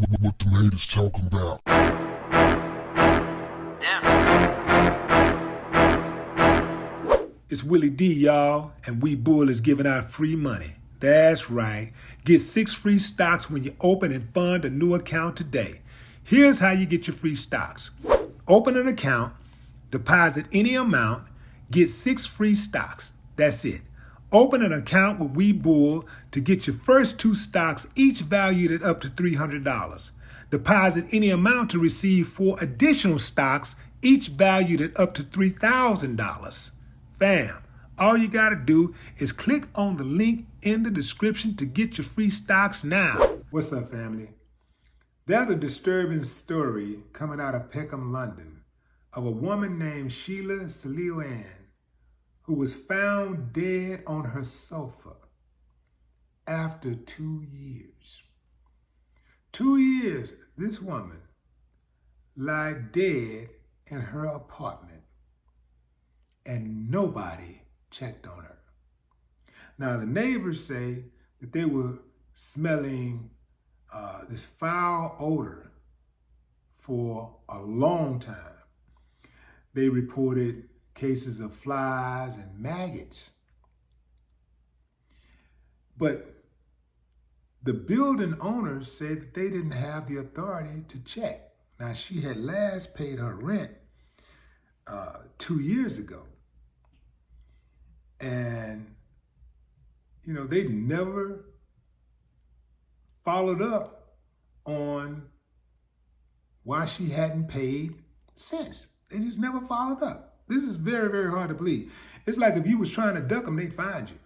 What them haters talking about? It's Willie D, y'all, and We Bull is giving out free money. That's right. Get 6 free stocks when you open and fund a new account today. Here's how you get your free stocks. Open an account, deposit any amount, get 6 free stocks. That's it. Open an account with We Bull to get your first 2 stocks, each valued at up to $300. Deposit any amount to receive 4 additional stocks, each valued at up to $3,000. Fam, all you gotta do is click on the link in the description to get your free stocks now. What's up, family? There's a disturbing story coming out of Peckham, London, of a woman named Sheila Salil-Ann who was found dead on her sofa after 2 years. 2 years, this woman lied dead in her apartment and nobody checked on her. Now, the neighbors say that they were smelling this foul odor for a long time. They reported cases of flies and maggots. But the building owners said that they didn't have the authority to check. Now, she had last paid her rent 2 years ago. And, they never followed up on why she hadn't paid since. They just never followed up. This is very, very hard to believe. It's like if you was trying to duck them, they'd find you.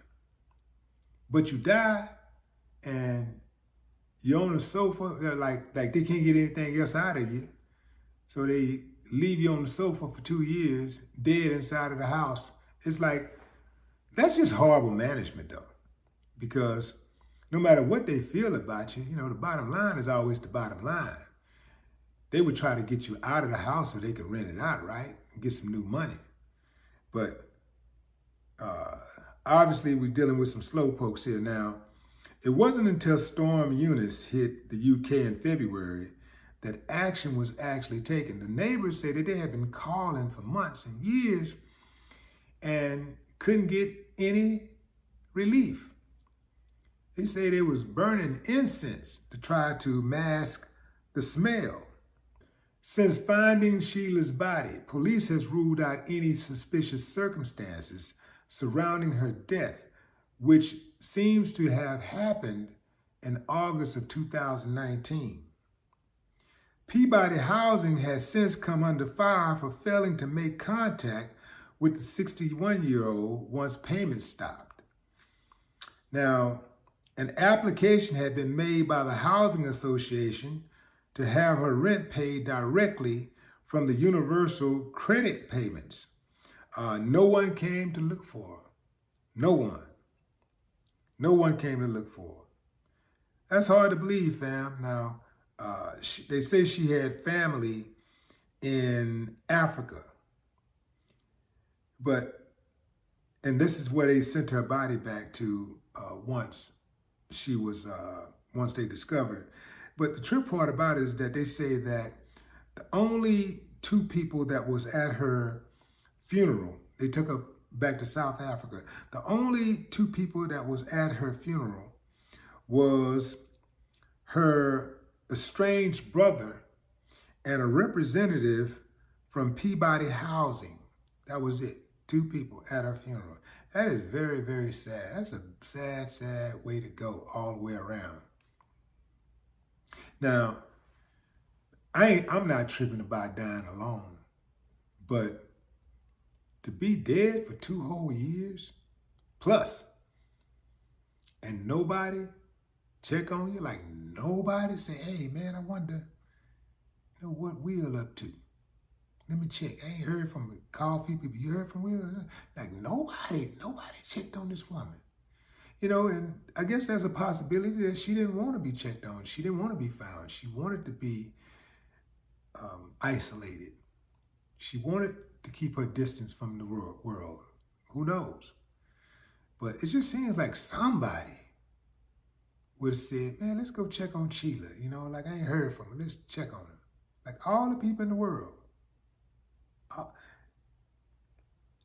But you die and you're on the sofa, they're like they can't get anything else out of you. So they leave you on the sofa for 2 years, dead inside of the house. It's like, that's just horrible management, though, because no matter what they feel about you, the bottom line is always the bottom line. They would try to get you out of the house so they could rent it out, right, and get some new money. But obviously, we're dealing with some slowpokes here now. It wasn't until Storm Eunice hit the UK in February that action was actually taken. The neighbors say that they had been calling for months and years and couldn't get any relief. They say they was burning incense to try to mask the smell. Since finding Sheila's body, police has ruled out any suspicious circumstances surrounding her death, which seems to have happened in August of 2019. Peabody Housing has since come under fire for failing to make contact with the 61-year-old once payments stopped. Now, an application had been made by the Housing Association to have her rent paid directly from the universal credit payments. No one came to look for her. No one. No one came to look for her. That's hard to believe, fam. Now, they say she had family in Africa. And this is where they sent her body back to once they discovered her. But the trip part about it is that they say that the only 2 people that was at her funeral, they took her back to South Africa. The only 2 people that was at her funeral was her estranged brother and a representative from Peabody Housing. That was it. 2 people at her funeral. That is very, very sad. That's a sad, sad way to go all the way around. Now, I'm not tripping about dying alone, but to be dead for 2 whole years plus, and nobody check on you, like nobody say, hey man, I wonder, what Will up to? Let me check. I ain't heard from a call few people. You heard from Will? Like nobody checked on this woman. And I guess there's a possibility that she didn't want to be checked on. She didn't want to be found. She wanted to be isolated. She wanted to keep her distance from the world. Who knows? But it just seems like somebody would have said, man, let's go check on Sheila. You know, like I ain't heard from her. Let's check on her. Like all the people in the world.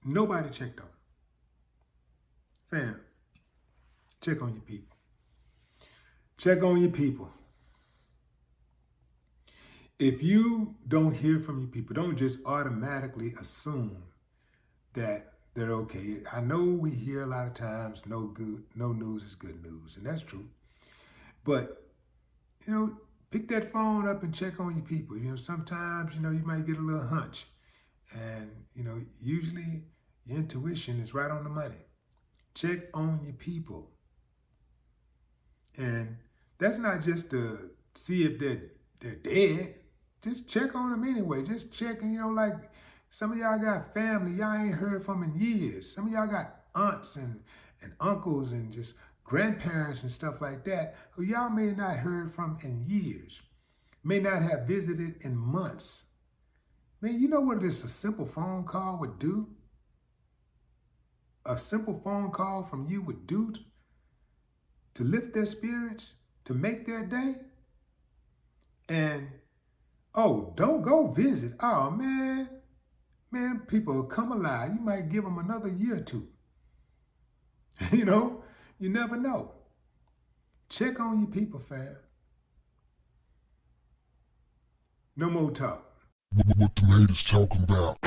Nobody checked on her. Fam, check on your people. Check on your people. If you don't hear from your people, don't just automatically assume that they're okay. I know we hear a lot of times, no news is good news, and that's true. But, you know, pick that phone up and check on your people. You know, sometimes, you know, you might get a little hunch. And, you know, usually your intuition is right on the money. Check on your people. And that's not just to see if they're dead. Just check on them anyway. Just checking, you know, like some of y'all got family y'all ain't heard from in years. Some of y'all got aunts and uncles and just grandparents and stuff like that who y'all may not heard from in years. May not have visited in months. Man, you know what just a simple phone call would do? A simple phone call from you would do to lift their spirits, to make their day. And, oh, don't go visit. Oh, man, people will come alive. You might give them another year or two. You know, you never know. Check on your people, fam. No more talk. What the haters talking about?